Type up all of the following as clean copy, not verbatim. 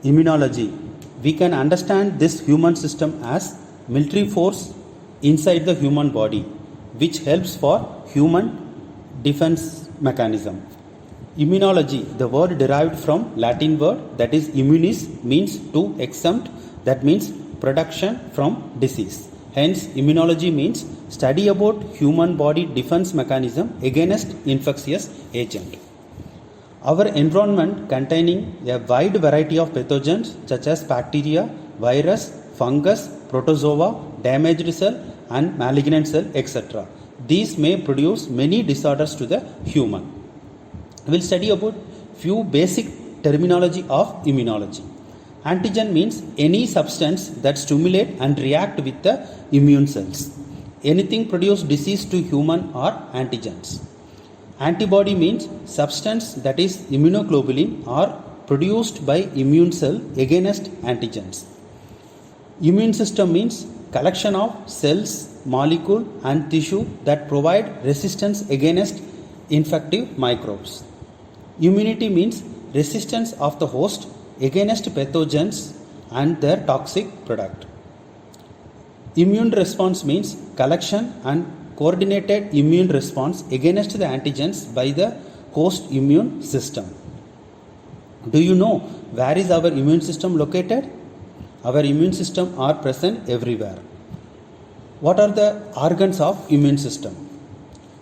Immunology. We can understand this human system as military force inside the human body, which helps for human defense mechanism. Immunology, the word derived from Latin word that is immunis, means to exempt, that means protection from disease. Hence, immunology means study about human body defense mechanism against infectious agent. Our environment containing a wide variety of pathogens such as bacteria, virus, fungus, protozoa, damaged cell and malignant cell, etc. These may produce many disorders to the human. We will study about few basic terminology of immunology. Antigen means any substance that stimulate and react with the immune cells. Anything produce disease to human are antigens. Antibody means substance that is immunoglobulin are produced by immune cell against antigens. Immune system means collection of cells, molecule and tissue that provide resistance against infective microbes. Immunity means resistance of the host against pathogens and their toxic product. Immune response means collection and coordinated immune response against the antigens by the host immune system. Do you know where is our immune system located? Our immune system are present everywhere. What are the organs of immune system?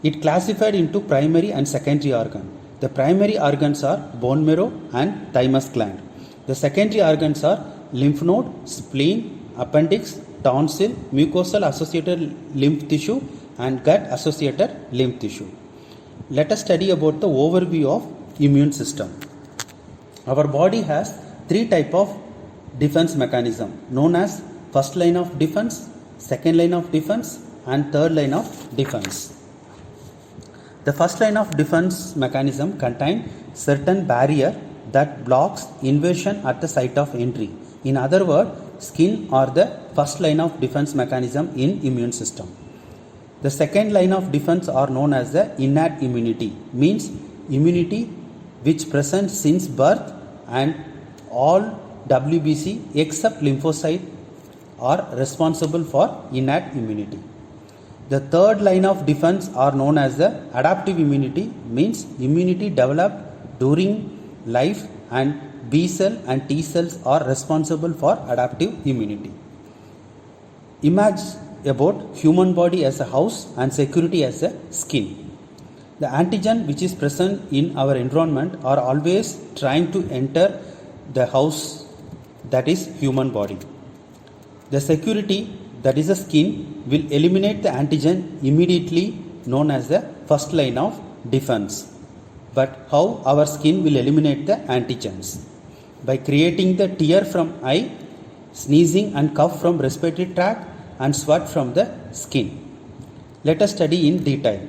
It classified into primary and secondary organ. The primary organs are bone marrow and thymus gland. The secondary organs are lymph node, spleen, appendix, tonsil, mucosal associated lymph tissue and gut associated lymph tissue. Let us study about the overview of immune system. Our body has three type of defense mechanism known as first line of defense, second line of defense and third line of defense. The first line of defense mechanism contains certain barrier that blocks invasion at the site of entry. In other words, skin are the first line of defense mechanism in immune system. The second line of defense are known as the innate immunity, means immunity which present since birth and all WBC except lymphocyte are responsible for innate immunity. The third line of defense are known as the adaptive immunity, means immunity developed during life and B cell and T cells are responsible for adaptive immunity. Imagine about human body as a house and security as a skin. The antigen which is present in our environment are always trying to enter the house that is human body. The security that is the skin will eliminate the antigen immediately, known as the first line of defense. But how our skin will eliminate the antigens? By creating the tear from eye, sneezing and cough from respiratory tract and sweat from the skin. Let us study in detail.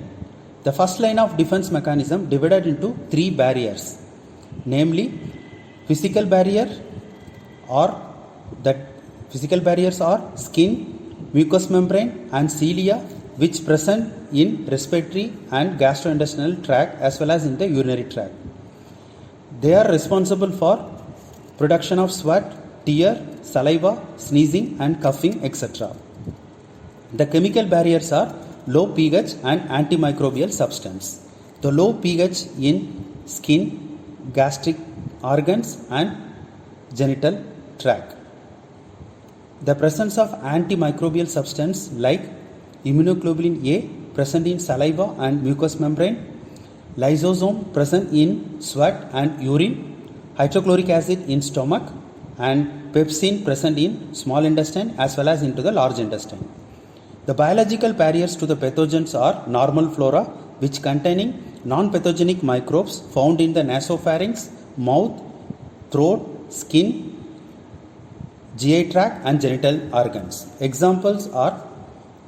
The first line of defense mechanism divided into three barriers, namely physical barrier or that physical barriers are skin, mucous membrane and cilia which present in respiratory and gastrointestinal tract as well as in the urinary tract. They are responsible for production of sweat, tear, saliva, sneezing and coughing, etc. The chemical barriers are low pH and antimicrobial substance. The low pH in skin, gastric organs and genital tract. The presence of antimicrobial substance like immunoglobulin A present in saliva and mucous membrane, lysosome present in sweat and urine, hydrochloric acid in stomach and pepsin present in small intestine as well as into the large intestine. The biological barriers to the pathogens are normal flora which containing non-pathogenic microbes found in the nasopharynx, mouth, throat, skin, GI tract and genital organs. Examples are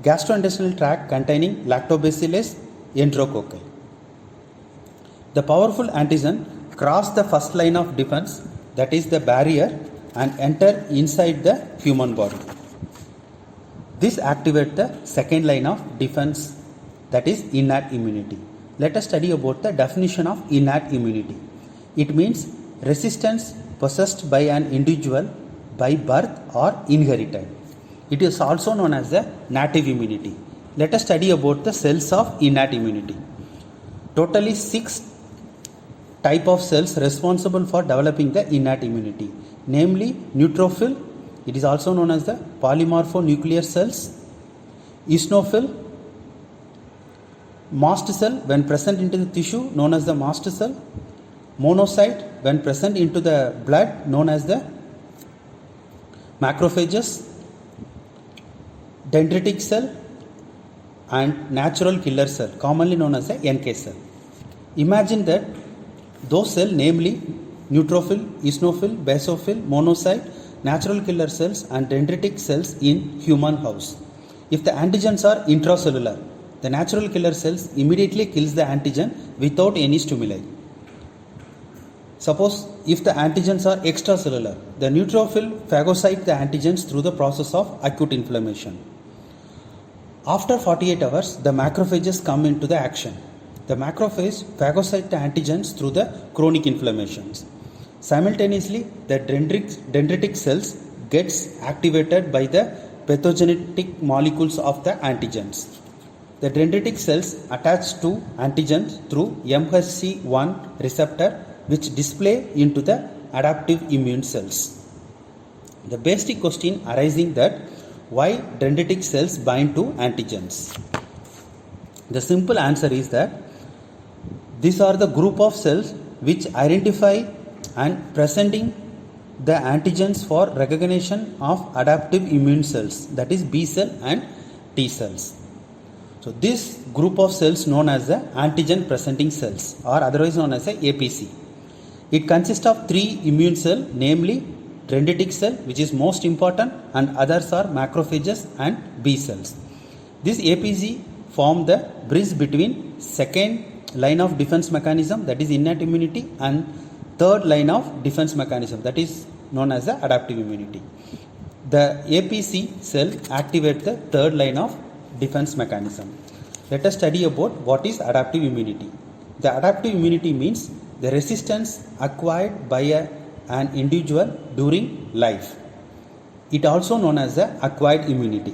gastrointestinal tract containing lactobacillus enterococci. The powerful antigen cross the first line of defense, that is the barrier, and enter inside the human body. This activates the second line of defense, that is innate immunity. Let us study about the definition of innate immunity. It means resistance possessed by an individual by birth or inherited. It is also known as the native immunity. Let us study about the cells of innate immunity. Totally 6 type of cells responsible for developing the innate immunity, namely neutrophil, it is also known as the polymorphonuclear cells, eosinophil, mast cell when present into the tissue known as the mast cell, monocyte when present into the blood known as the macrophages, dendritic cell, and natural killer cell commonly known as the NK cell. Imagine that those cells, namely neutrophil, eosinophil, basophil, monocyte, natural killer cells and dendritic cells in human house. If the antigens are intracellular, the natural killer cells immediately kills the antigen without any stimuli. Suppose if the antigens are extracellular, the neutrophil phagocyte the antigens through the process of acute inflammation. After 48 hours, the macrophages come into the action. The macrophage phagocyte the antigens through the chronic inflammations. Simultaneously, the dendritic cells gets activated by the pathogenic molecules of the antigens. The dendritic cells attach to antigens through MHC1 receptor which display into the adaptive immune cells. The basic question arising that why dendritic cells bind to antigens? The simple answer is that these are the group of cells which identify and presenting the antigens for recognition of adaptive immune cells, that is B cell and T cells. So this group of cells known as the antigen presenting cells or otherwise known as the APC. It consists of 3 immune cells, namely dendritic cell which is most important and others are macrophages and B cells. This APC form the bridge between second line of defense mechanism, that is innate immunity, and third line of defense mechanism, that is known as the adaptive immunity. The APC cell activates the third line of defense mechanism. Let us study about what is adaptive immunity. The adaptive immunity means the resistance acquired by an individual during life. It also known as the acquired immunity.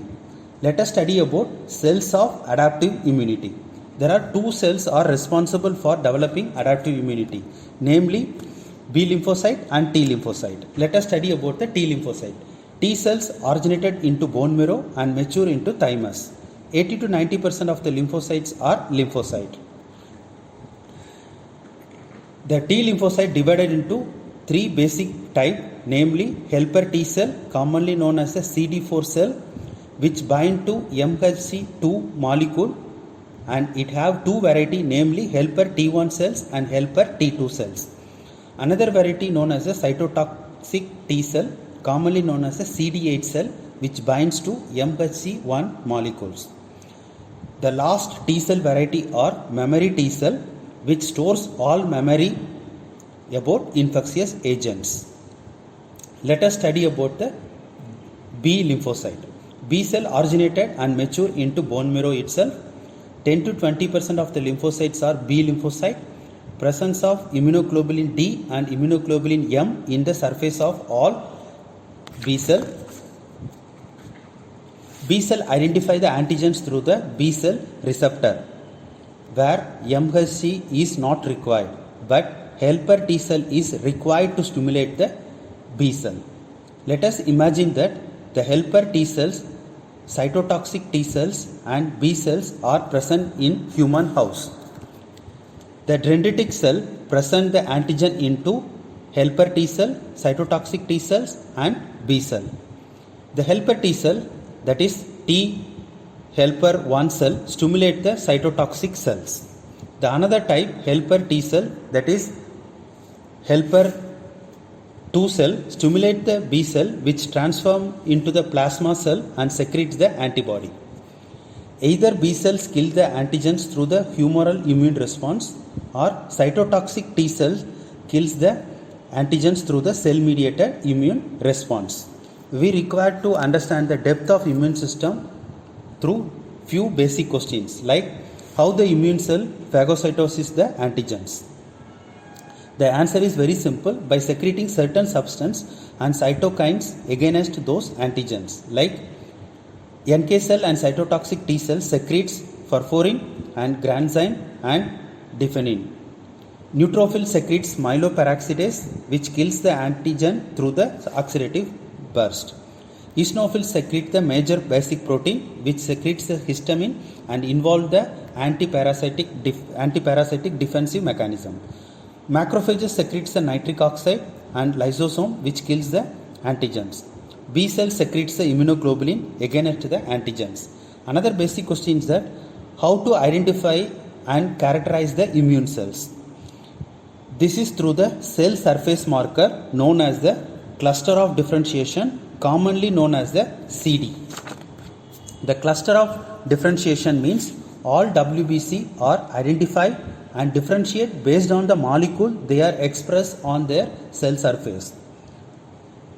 Let us study about cells of adaptive immunity. There are 2 cells are responsible for developing adaptive immunity, namely B lymphocyte and T lymphocyte. Let us study about the T lymphocyte. T cells originated into bone marrow and mature into thymus. 80 to 90% of the lymphocytes are lymphocyte. The T lymphocyte divided into 3 basic type, namely helper T cell commonly known as the CD4 cell which bind to MHC2 molecule, and it have 2 variety, namely helper T1 cells and helper T2 cells. Another variety known as the cytotoxic T cell commonly known as the CD8 cell which binds to MHC1 molecules. The last T cell variety or memory T cell which stores all memory about infectious agents. Let us study about the B lymphocyte. B cell originated and mature into bone marrow itself. 10 to 20% of the lymphocytes are B lymphocyte. Presence of immunoglobulin D and immunoglobulin M in the surface of all B cell. B cell identify the antigens through the B cell receptor where MHC is not required, but helper T cell is required to stimulate the B cell. Let us imagine that the helper T cells, cytotoxic T cells and B cells are present in human house. The dendritic cell present the antigen into helper T cell, cytotoxic T cells and B cell. The helper T cell, that is T helper 1 cell, stimulate the cytotoxic cells. The another type helper T cell, that is helper 2 cell, stimulate the B cell which transform into the plasma cell and secretes the antibody. Either B cells kill the antigens through the humoral immune response or cytotoxic T cells kills the antigens through the cell mediated immune response. We require to understand the depth of immune system through few basic questions like how the immune cell phagocytoses the antigens. The answer is very simple, by secreting certain substance and cytokines against those antigens, like NK cell and cytotoxic T cells secretes perforin and granzyme and diffenin. Neutrophil secretes myeloperoxidase, which kills the antigen through the oxidative burst. Eosinophils secrete the major basic protein, which secretes the histamine and involve the antiparasitic defensive mechanism. Macrophages secretes the nitric oxide and lysosome, which kills the antigens. B cell secretes the immunoglobulin against the antigens. Another basic question is that how to identify and characterize the immune cells. This is through the cell surface marker known as the cluster of differentiation, commonly known as the CD. The cluster of differentiation means all WBC are identified and differentiate based on the molecule they are expressed on their cell surface.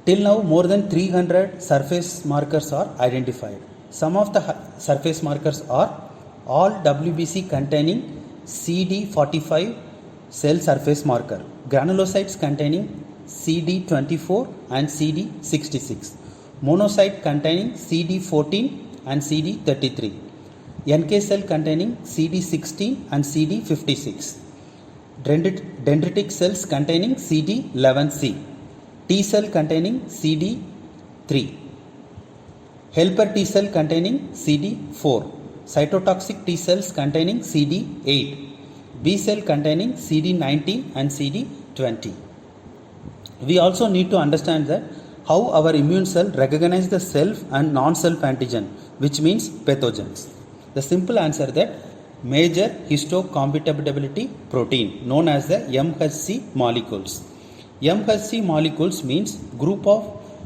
Till now, more than 300 surface markers are identified. Some of the surface markers are all WBC containing CD45 cell surface marker, granulocytes containing CD24 and CD66, monocyte containing CD14 and CD33, NK cell containing CD16 and CD56, dendritic cells containing CD11C, T cell containing CD3, helper T cell containing CD4, cytotoxic T cells containing CD8, B cell containing CD19 and CD20. We also need to understand that how our immune cell recognize the self and non-self antigen, which means pathogens. The simple answer that major histocompatibility protein known as the MHC molecules. MHC molecules means group of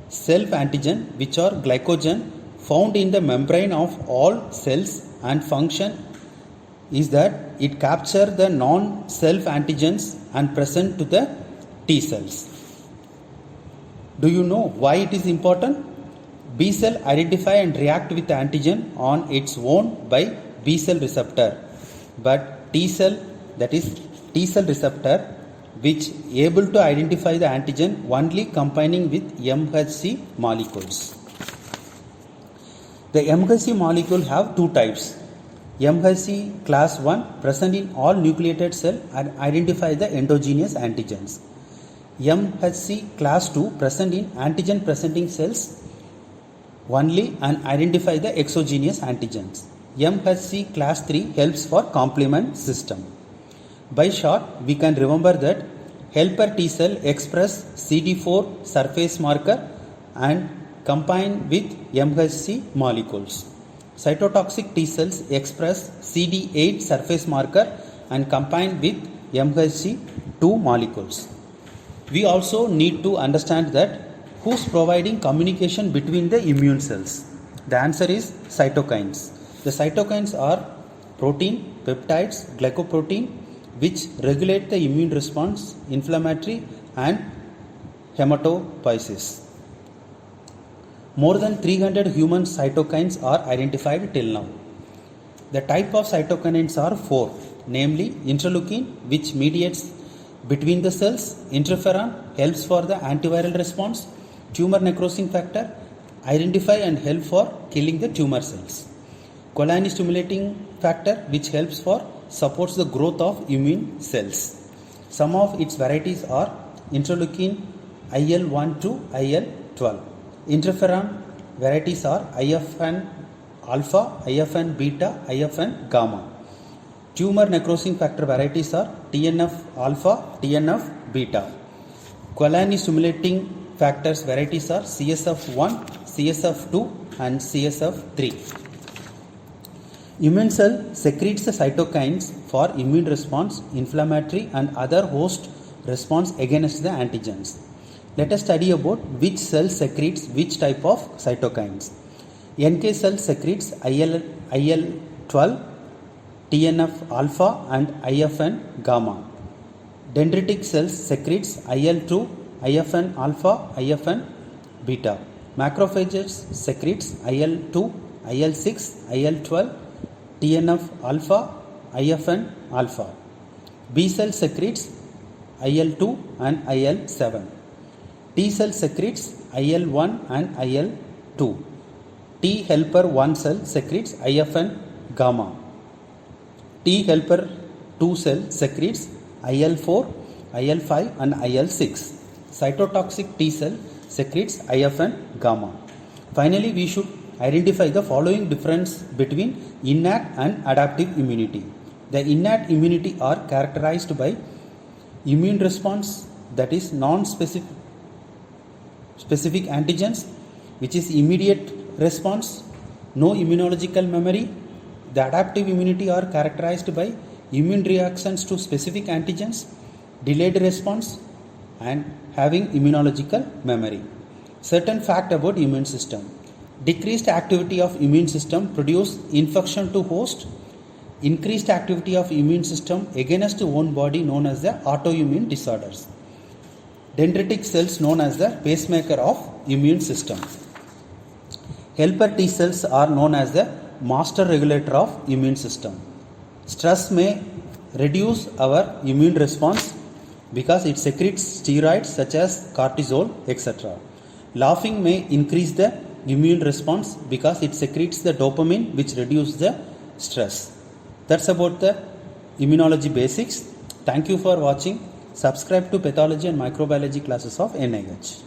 self antigen which are glycogen found in the membrane of all cells, and function is that it capture the non-self antigens and present to the T cells. Do you know why it is important? B cell identify and react with the antigen on its own by B cell receptor, but T cell, that is T cell receptor, which able to identify the antigen only combining with MHC molecules. The MHC molecule have two types. MHC class 1 present in all nucleated cell and identify the endogenous antigens. MHC class 2 present in antigen presenting cells only and identify the exogenous antigens. MHC class 3 helps for complement system. By short, we can remember that helper T cell express CD4 surface marker and combine with MHC molecules. Cytotoxic T cells express CD8 surface marker and combine with MHC2 molecules. We also need to understand that who's providing communication between the immune cells. The answer is cytokines. The cytokines are protein, peptides, glycoprotein, which regulate the immune response, inflammatory and hematopoiesis. More than 300 human cytokines are identified till now. The type of cytokines are 4, namely interleukin, which mediates between the cells, interferon helps for the antiviral response, tumor necrosis factor identify and help for killing the tumor cells, choline stimulating factor which helps for supports the growth of immune cells. Some of its varieties are interleukin, IL-1 to IL-12. Interferon varieties are IFN alpha, IFN beta, IFN gamma. Tumor necrosis factor varieties are TNF alpha, TNF beta. Choline stimulating factors varieties are CSF1, CSF2 and CSF3. Immune cell secretes the cytokines for immune response, inflammatory and other host response against the antigens. Let us study about which cell secretes which type of cytokines. NK cell secretes IL-12, TNF alpha and IFN gamma. Dendritic cells secretes IL-2, IFN alpha, IFN beta. Macrophages secretes IL-2, IL-6, IL-12, TNF alpha, IFN alpha. B cell secretes IL-2 and IL-7. T cell secretes IL-1 and IL-2. T helper 1 cell secretes IFN gamma. T helper 2 cell secretes IL-4, IL-5 and IL-6. Cytotoxic T cell secretes IFN gamma. Finally, we should identify the following difference between innate and adaptive immunity. The innate immunity are characterized by immune response, that is non-specific antigens, which is immediate response, no immunological memory. The adaptive immunity are characterized by immune reactions to specific antigens, delayed response and having immunological memory. Certain fact about immune system. Decreased activity of immune system produce infection to host. Increased activity of immune system against own body known as the autoimmune disorders. Dendritic cells known as the pacemaker of immune system. Helper T cells are known as the master regulator of immune system. Stress may reduce our immune response because it secretes steroids such as cortisol, etc. Laughing may increase the immune response because it secretes the dopamine which reduces the stress. That's about the immunology basics. Thank you for watching. Subscribe to pathology and microbiology classes of NIH.